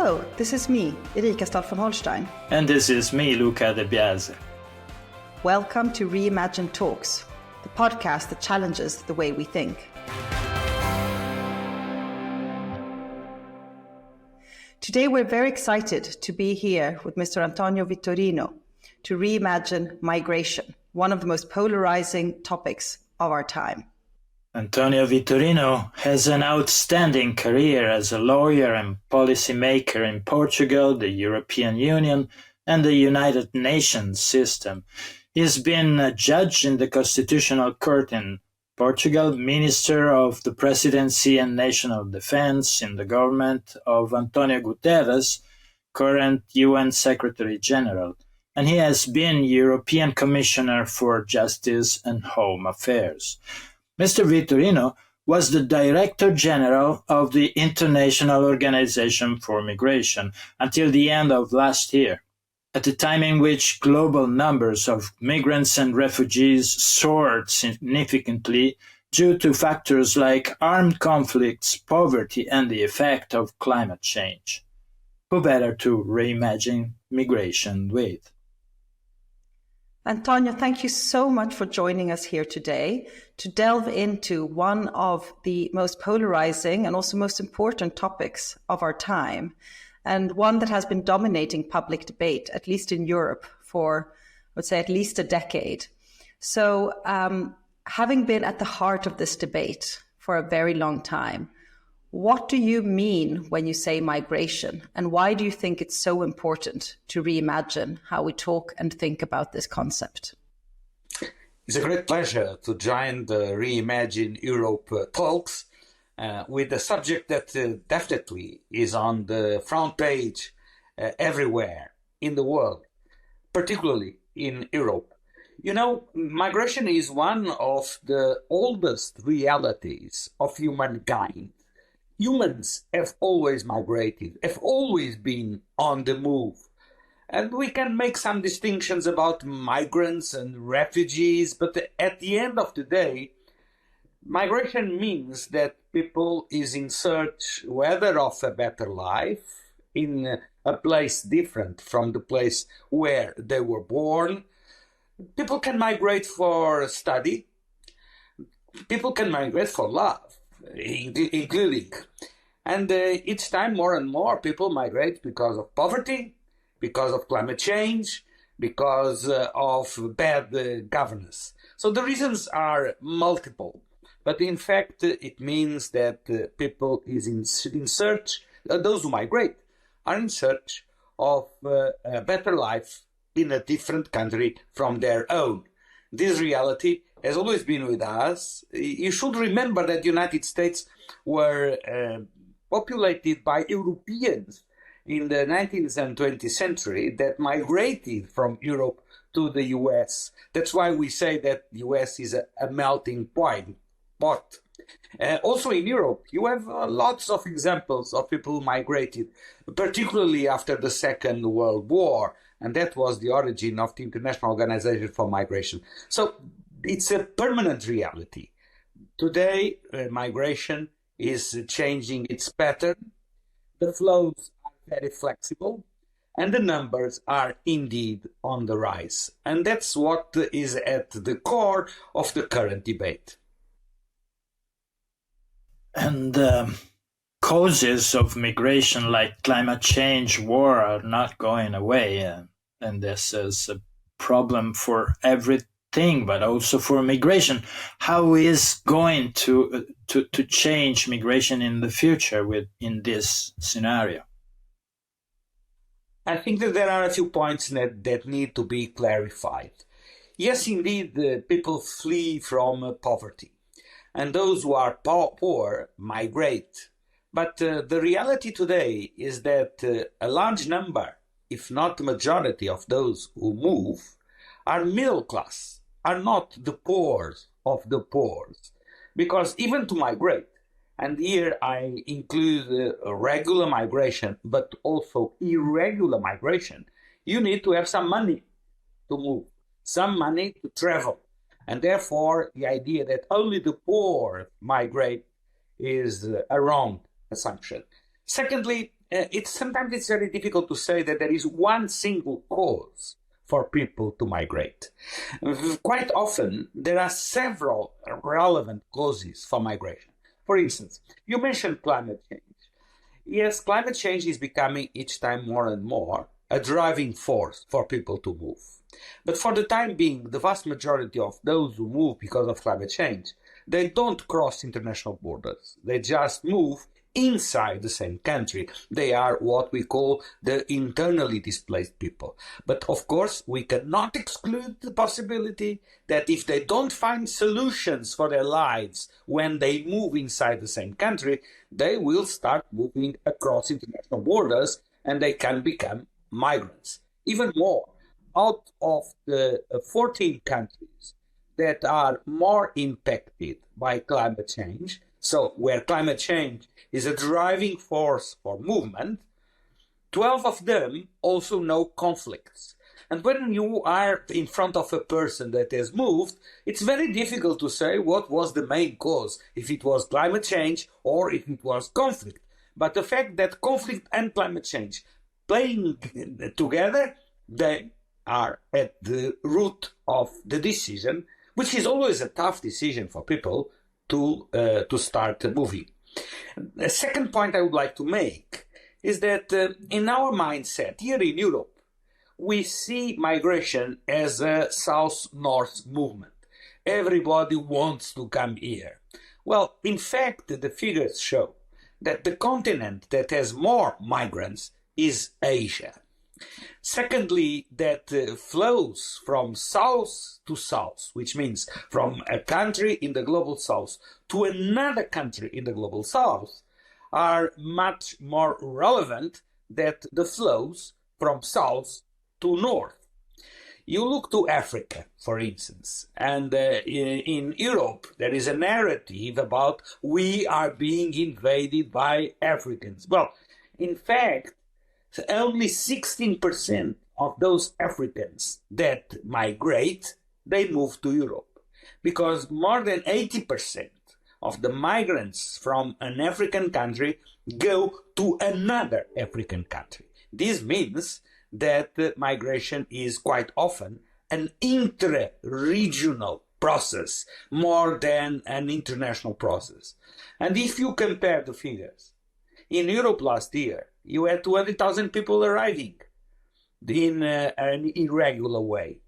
Hello, this is me, Erika Stahl von Holstein. And this is me, Luca De Biase. Welcome to Reimagine Talks, the podcast that challenges the way we think. Today we're very excited to be here with Mr. António Vitorino to reimagine migration, one of the most polarizing topics of our time. António Vitorino has an outstanding career as a lawyer and policymaker in Portugal, the European Union, and the United Nations system. He's been a judge in the Constitutional Court in Portugal, Minister of the Presidency and National Defense in the government of António Guterres, current UN Secretary General, and he has been European Commissioner for Justice and Home Affairs. Mr. Vitorino was the Director General of the International Organization for Migration until the end of last year, at a time in which global numbers of migrants and refugees soared significantly due to factors like armed conflicts, poverty, and the effect of climate change. Who better to reimagine migration with? António, thank you so much for joining us here today to delve into one of the most polarizing and also most important topics of our time, and one that has been dominating public debate, at least in Europe, for, I would say, at least a decade. So, having been at the heart of this debate for a very long time, what do you mean when you say migration, and why do you think it's so important to reimagine how we talk and think about this concept? It's a great pleasure to join the Reimagine Europe talks with a subject that definitely is on the front page everywhere in the world, particularly in Europe. You know, migration is one of the oldest realities of humankind. Humans have always migrated, have always been on the move. And we can make some distinctions about migrants and refugees, but at the end of the day, migration means that people is in search whether of a better life in a place different from the place where they were born. People can migrate for study. People can migrate for love, including. And each time more and more people migrate because of poverty, because of climate change, because of bad governance. So the reasons are multiple. But in fact, it means that people is in search, those who migrate are in search of a better life in a different country from their own. This reality has always been with us. You should remember that the United States were populated by Europeans in the 19th and 20th century that migrated from Europe to the US. That's why we say that the US is a melting pot. Also in Europe, you have lots of examples of people who migrated, particularly after the Second World War, and that was the origin of the International Organization for Migration. So it's a permanent reality. Today, migration is changing its pattern. The flows are very flexible, and the numbers are indeed on the rise. And that's what is at the core of the current debate. And causes of migration like climate change, war are not going away. And this is a problem for everything, but also for migration. How is going to change migration in the future in this scenario? I think that there are a few points that need to be clarified. Yes, indeed, people flee from poverty. And those who are poor migrate. But the reality today is that a large number, if not the majority of those who move, are middle class, are not the poor of the poor. Because even to migrate, and here I include regular migration, but also irregular migration, you need to have some money to move, some money to travel. And therefore, the idea that only the poor migrate is a wrong assumption. Secondly, sometimes it's very difficult to say that there is one single cause for people to migrate. Quite often, there are several relevant causes for migration. For instance, you mentioned climate change. Yes, climate change is becoming each time more and more a driving force for people to move. But for the time being, the vast majority of those who move because of climate change, they don't cross international borders. They just move inside the same country. They are what we call the internally displaced people. But of course, we cannot exclude the possibility that if they don't find solutions for their lives when they move inside the same country, they will start moving across international borders and they can become migrants. Even more, out of the 14 countries that are more impacted by climate change, so where climate change is a driving force for movement, 12 of them also know conflicts. And when you are in front of a person that has moved, it's very difficult to say what was the main cause, if it was climate change or if it was conflict. But the fact that conflict and climate change playing together, they are at the root of the decision, which is always a tough decision for people to start moving. The second point I would like to make is that in our mindset here in Europe, we see migration as a south-north movement. Everybody wants to come here. Well, in fact, the figures show that the continent that has more migrants is Asia. Secondly, that flows from south to south, which means from a country in the global south to another country in the global south, are much more relevant than the flows from south to north. You look to Africa, for instance, and in Europe there is a narrative about we are being invaded by Africans. Well, in fact, only 16% of those Africans that migrate, they move to Europe. Because more than 80% of the migrants from an African country go to another African country. This means that migration is quite often an intra-regional process more than an international process. And if you compare the figures, in Europe last year, you had 200,000 people arriving in an irregular way.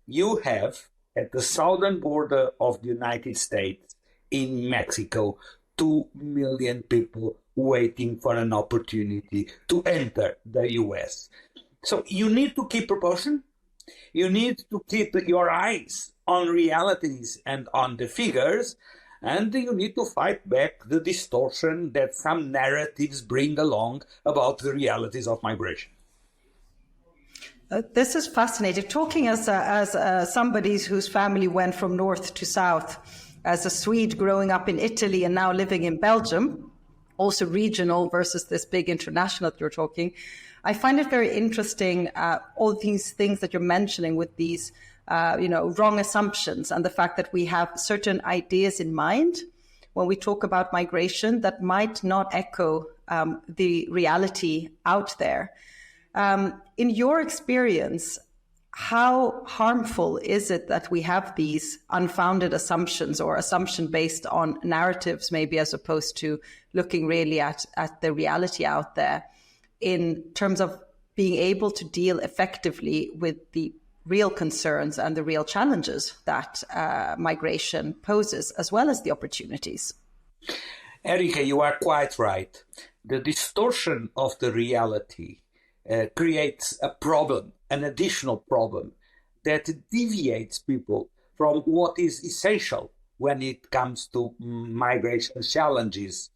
You have, at the southern border of the United States, in Mexico, 2 million people waiting for an opportunity to enter the US. So you need to keep proportion. You need to keep your eyes on realities and on the figures, and you need to fight back the distortion that some narratives bring along about the realities of migration. This is fascinating. Talking as somebody whose family went from north to south, as a Swede growing up in Italy and now living in Belgium, also regional versus this big international that you're talking, I find it very interesting, all these things that you're mentioning with these wrong assumptions and the fact that we have certain ideas in mind when we talk about migration that might not echo the reality out there. In your experience, how harmful is it that we have these unfounded assumptions or assumption based on narratives, maybe, as opposed to looking really at the reality out there in terms of being able to deal effectively with the real concerns and the real challenges that migration poses, as well as the opportunities? Erika, you are quite right. The distortion of the reality creates a problem, an additional problem that deviates people from what is essential when it comes to migration challenges.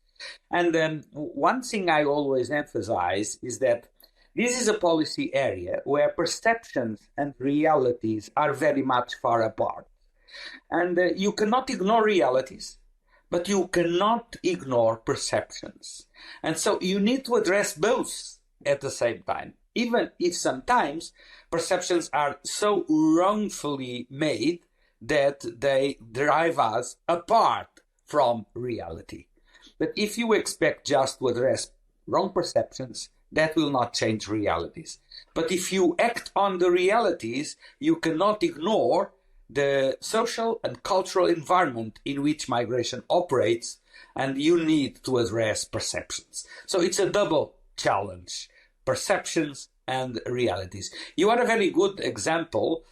And one thing I always emphasize is that this is a policy area where perceptions and realities are very much far apart. And you cannot ignore realities, but you cannot ignore perceptions. And so you need to address both at the same time, even if sometimes perceptions are so wrongfully made that they drive us apart from reality. But if you expect just to address wrong perceptions, that will not change realities. But if you act on the realities, you cannot ignore the social and cultural environment in which migration operates, and you need to address perceptions. So it's a double challenge, perceptions and realities. You are a very good example.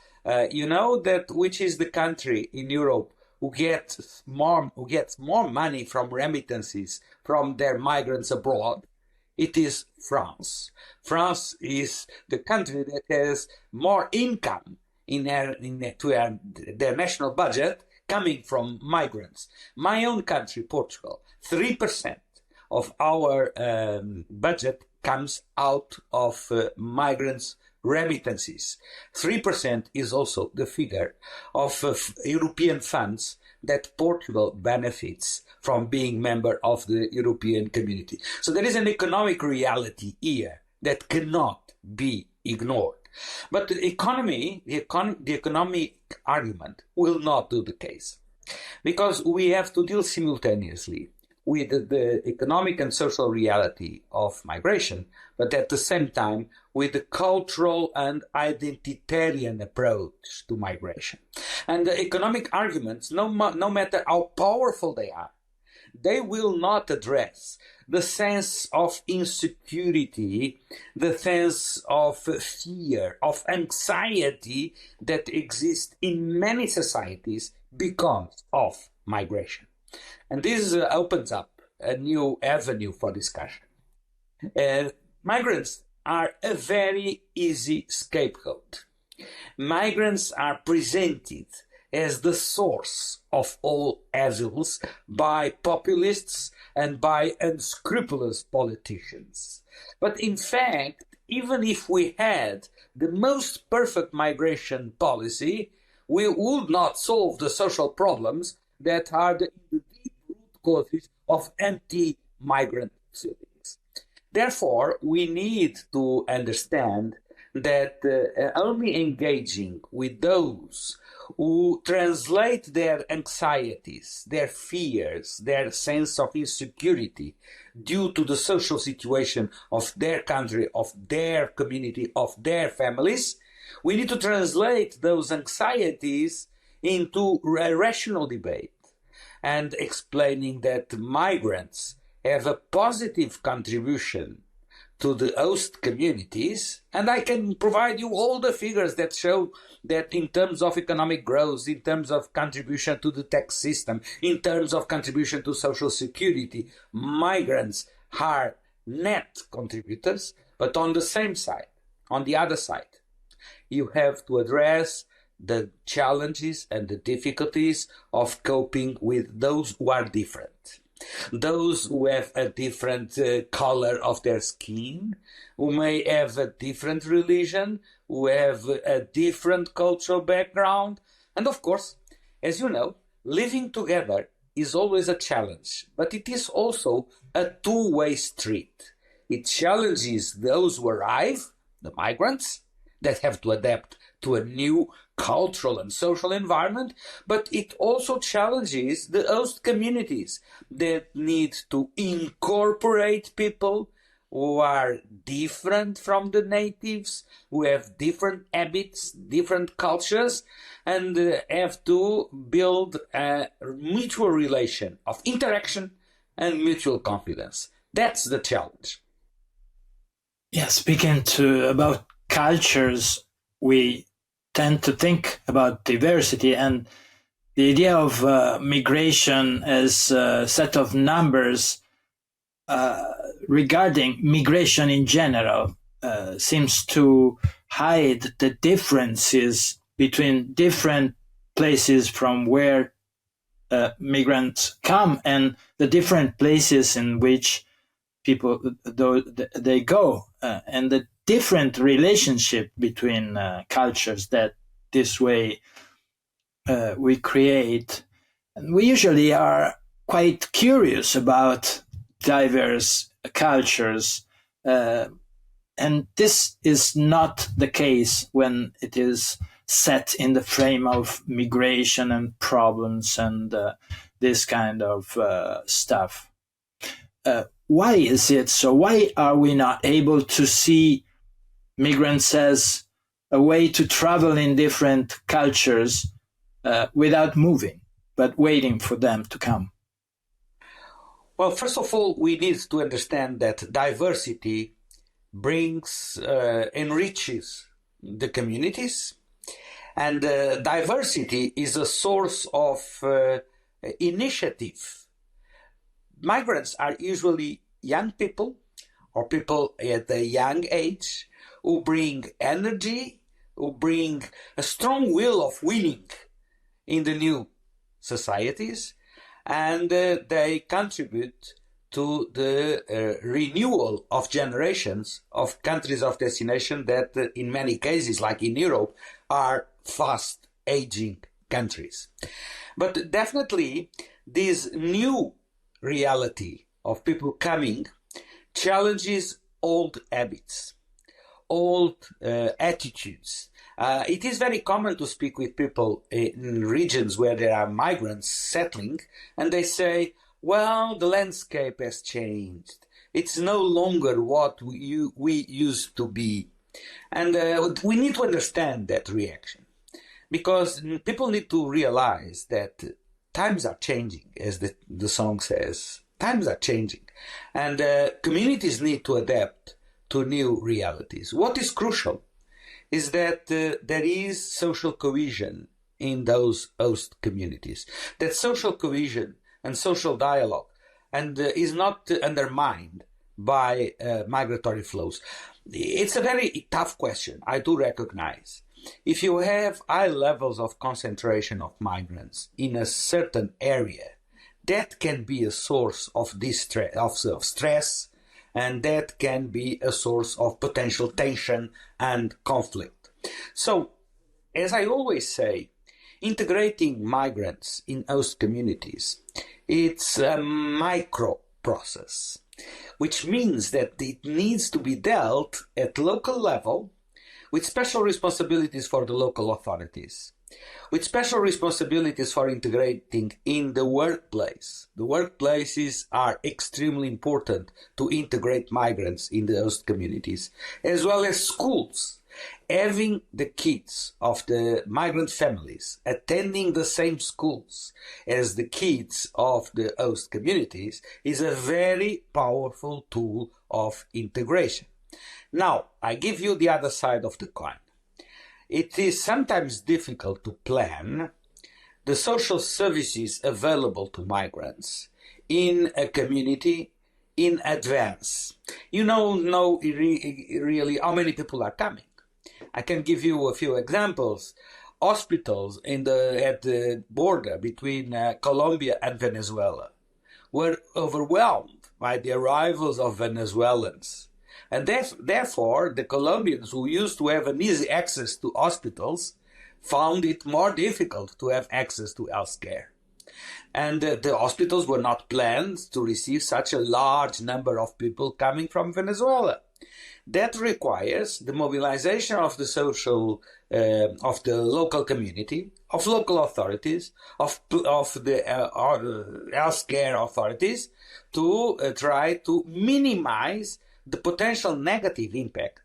You know that which is the country in Europe who gets more money from remittances from their migrants abroad? It is France. France is the country that has more income in their national budget coming from migrants. My own country, Portugal, 3% of our budget comes out of migrants' remittances. 3% is also the figure of European funds that Portugal benefits from being member of the European community. So there is an economic reality here that cannot be ignored. But the economic argument will not do the case, because we have to deal simultaneously with the economic and social reality of migration, but at the same time with the cultural and identitarian approach to migration. And the economic arguments, no matter how powerful they are, they will not address the sense of insecurity, the sense of fear, of anxiety that exists in many societies because of migration. And this opens up a new avenue for discussion. Migrants are a very easy scapegoat. Migrants are presented as the source of all evils by populists and by unscrupulous politicians. But in fact, even if we had the most perfect migration policy, we would not solve the social problems that are the deep root causes of anti-migrant feelings. Therefore, we need to understand that only engaging with those who translate their anxieties, their fears, their sense of insecurity due to the social situation of their country, of their community, of their families, we need to translate those anxieties into a rational debate and explaining that migrants have a positive contribution to the host communities, and I can provide you all the figures that show that in terms of economic growth, in terms of contribution to the tax system, in terms of contribution to social security, migrants are net contributors. But on the same side, on the other side, you have to address the challenges and the difficulties of coping with those who are different. Those who have a different color of their skin, who may have a different religion, who have a different cultural background. And of course, as you know, living together is always a challenge, but it is also a two-way street. It challenges those who arrive, the migrants, that have to adapt to a new cultural and social environment, but it also challenges the host communities that need to incorporate people who are different from the natives, who have different habits, different cultures, and have to build a mutual relation of interaction and mutual confidence. That's the challenge. Yeah, speaking about cultures, we tend to think about diversity, and the idea of migration as a set of numbers regarding migration in general seems to hide the differences between different places from where migrants come and the different places in which people they go, and the different relationship between cultures that this way we create. And we usually are quite curious about diverse cultures, and this is not the case when it is set in the frame of migration and problems and this kind of stuff. why is it so? Why are we not able to see migrants as a way to travel in different cultures without moving, but waiting for them to come? Well, first of all, we need to understand that diversity enriches the communities, and diversity is a source of initiative. Migrants are usually young people or people at a young age who bring energy, who bring a strong will of winning in the new societies, and they contribute to the renewal of generations of countries of destination that in many cases, like in Europe, are fast aging countries. But definitely this new reality of people coming challenges old habits, old attitudes. It is very common to speak with people in regions where there are migrants settling, and they say, well, the landscape has changed. It's no longer what we used to be. And we need to understand that reaction, because people need to realize that times are changing, as the song says. Times are changing, and communities need to adapt to new realities. What is crucial is that there is social cohesion in those host communities, that social cohesion and social dialogue is not undermined by migratory flows. It's a very tough question, I do recognize. If you have high levels of concentration of migrants in a certain area, that can be a source of distress, of stress, and that can be a source of potential tension and conflict. So, as I always say, integrating migrants in host communities, it's a micro process, which means that it needs to be dealt at local level with special responsibilities for the local authorities, with special responsibilities for integrating in the workplace. The workplaces are extremely important to integrate migrants in the host communities, as well as schools. Having the kids of the migrant families attending the same schools as the kids of the host communities is a very powerful tool of integration. Now, I give you the other side of the coin. It is sometimes difficult to plan the social services available to migrants in a community in advance. You don't know really how many people are coming. I can give you a few examples. Hospitals at the border between Colombia and Venezuela were overwhelmed by the arrivals of Venezuelans. And therefore, the Colombians who used to have an easy access to hospitals found it more difficult to have access to health care. And the hospitals were not planned to receive such a large number of people coming from Venezuela. That requires the mobilization of the of the local community, of local authorities, of the healthcare authorities to try to minimize the potential negative impact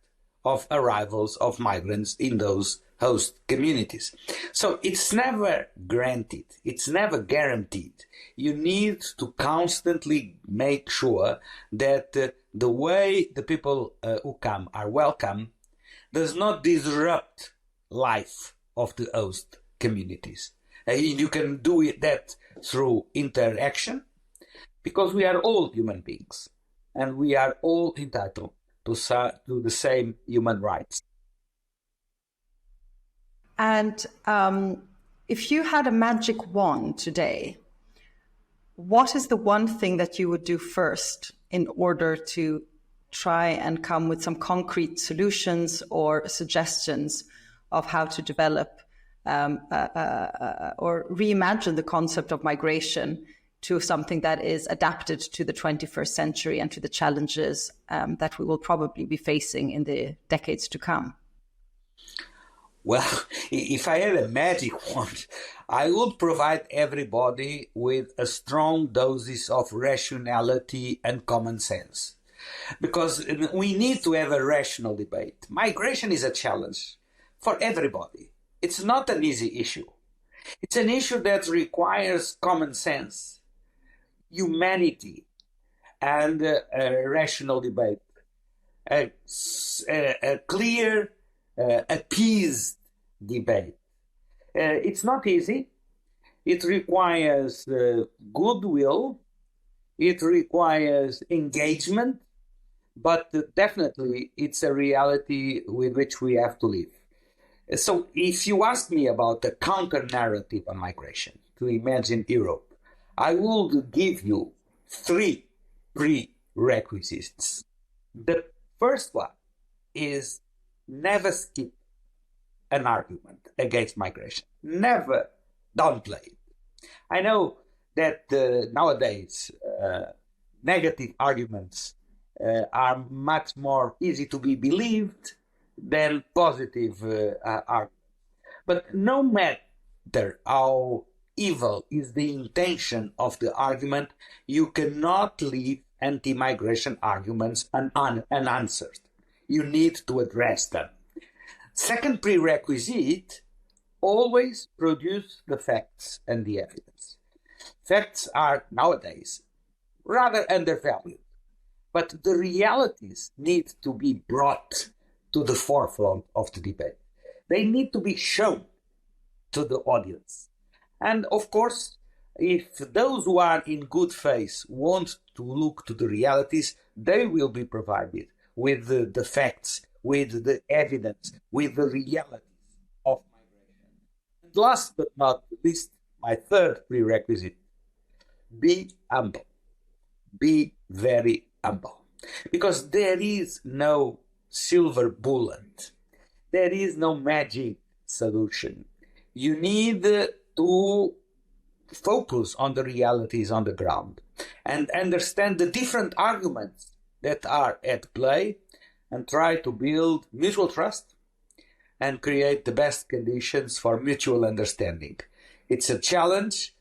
of arrivals of migrants in those host communities. So it's never granted, it's never guaranteed. You need to constantly make sure that the way the people who come are welcome does not disrupt life of the host communities. You can do that through interaction, because we are all human beings and we are all entitled to the same human rights. And if you had a magic wand today, what is the one thing that you would do first in order to try and come with some concrete solutions or suggestions of how to develop or reimagine the concept of migration to something that is adapted to the 21st century and to the challenges that we will probably be facing in the decades to come? Well, if I had a magic wand, I would provide everybody with a strong doses of rationality and common sense. Because we need to have a rational debate. Migration is a challenge for everybody. It's not an easy issue. It's an issue that requires common sense, humanity, and a rational debate. A clear, appeased debate. It's not easy. It requires goodwill. It requires engagement. But definitely, it's a reality with which we have to live. So if you ask me about the counter-narrative on migration to imagine Europe, I will give you 3 prerequisites. The first one is never skip an argument against migration. Never downplay it. I know that nowadays negative arguments are much more easy to be believed than positive arguments. But no matter how evil is the intention of the argument, you cannot leave anti-migration arguments unanswered. You need to address them. Second prerequisite, always produce the facts and the evidence. Facts are nowadays rather undervalued, but the realities need to be brought to the forefront of the debate. They need to be shown to the audience. And of course, if those who are in good faith want to look to the realities, they will be provided with the facts, with the evidence, with the realities of migration. And last but not least, my third prerequisite, be humble. Be very humble. Because there is no silver bullet. There is no magic solution. You need to focus on the realities on the ground and understand the different arguments that are at play and try to build mutual trust and create the best conditions for mutual understanding. It's a challenge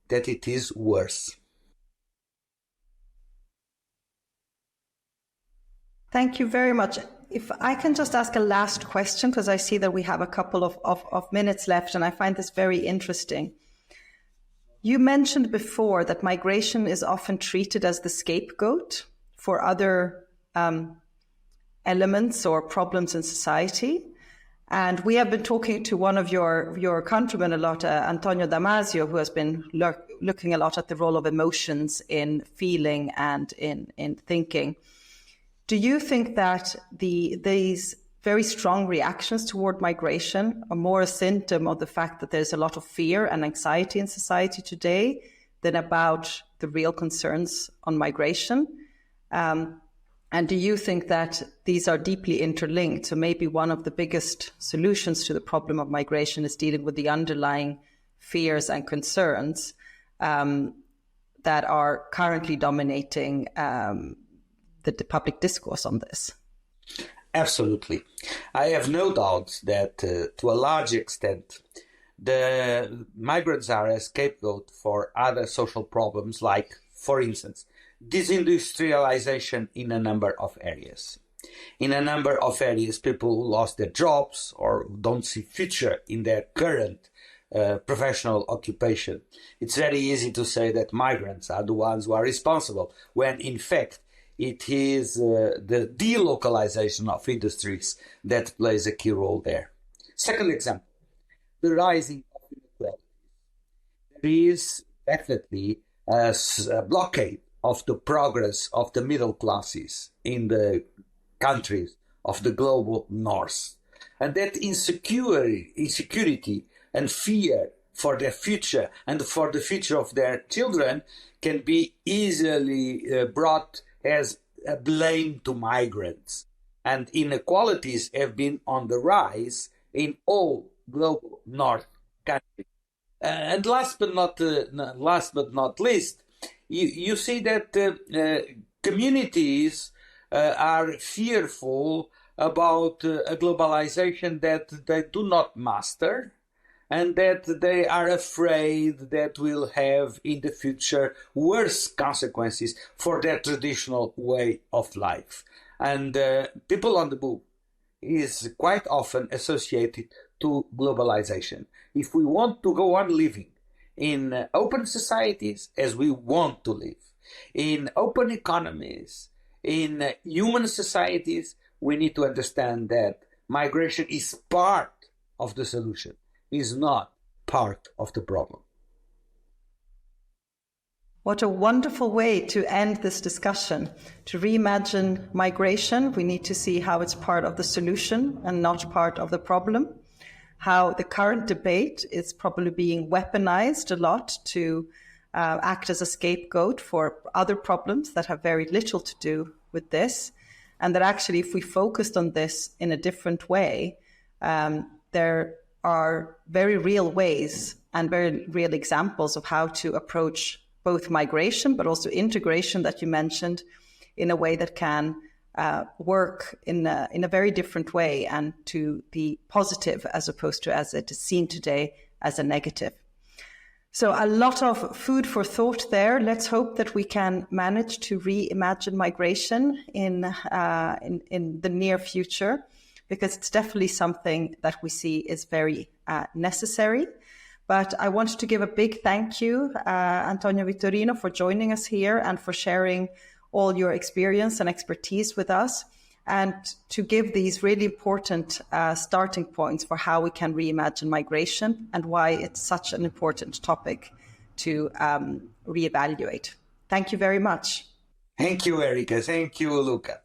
that it is worth. Thank you very much. If I can just ask a last question, because I see that we have a couple of minutes left, and I find this very interesting. You mentioned before that migration is often treated as the scapegoat for other elements or problems in society. And we have been talking to one of your countrymen a lot, Antonio Damasio, who has been looking a lot at the role of emotions in feeling and in thinking. Do you think that these very strong reactions toward migration are more a symptom of the fact that there's a lot of fear and anxiety in society today than about the real concerns on migration? And do you think that these are deeply interlinked? So maybe one of the biggest solutions to the problem of migration is dealing with the underlying fears and concerns that are currently dominating the public discourse on this. Absolutely. I have no doubt that to a large extent, the migrants are a scapegoat for other social problems like, for instance, disindustrialization in a number of areas. In a number of areas, people who lost their jobs or don't see future in their current professional occupation. It's very easy to say that migrants are the ones who are responsible, when in fact it is the delocalization of industries that plays a key role there. Second example, the rising of inequality. There is definitely a blockade of the progress of the middle classes in the countries of the global north. And that insecurity and fear for their future and for the future of their children can be easily brought as a blame to migrants. And inequalities have been on the rise in all global north countries. And last but not least, you see that communities are fearful about a globalization that they do not master and that they are afraid that will have in the future worse consequences for their traditional way of life. And people on the move is quite often associated to globalization. If we want to go on living in open societies as we want to live, in open economies, in human societies, we need to understand that migration is part of the solution, is not part of the problem. What a wonderful way to end this discussion. To reimagine migration, we need to see how it's part of the solution and not part of the problem. How the current debate is probably being weaponized a lot to act as a scapegoat for other problems that have very little to do with this. And that actually, if we focused on this in a different way, there are very real ways and very real examples of how to approach both migration, but also integration that you mentioned, in a way that can work in a very different way and to the positive, as opposed to, as it is seen today, as a negative. So a lot of food for thought there. Let's hope that we can manage to reimagine migration in the near future, because it's definitely something that we see is very necessary. But I want to give a big thank you, António Vitorino, for joining us here and for sharing all your experience and expertise with us, and to give these really important starting points for how we can reimagine migration and why it's such an important topic to reevaluate. Thank you very much. Thank you, Erika. Thank you, Luca.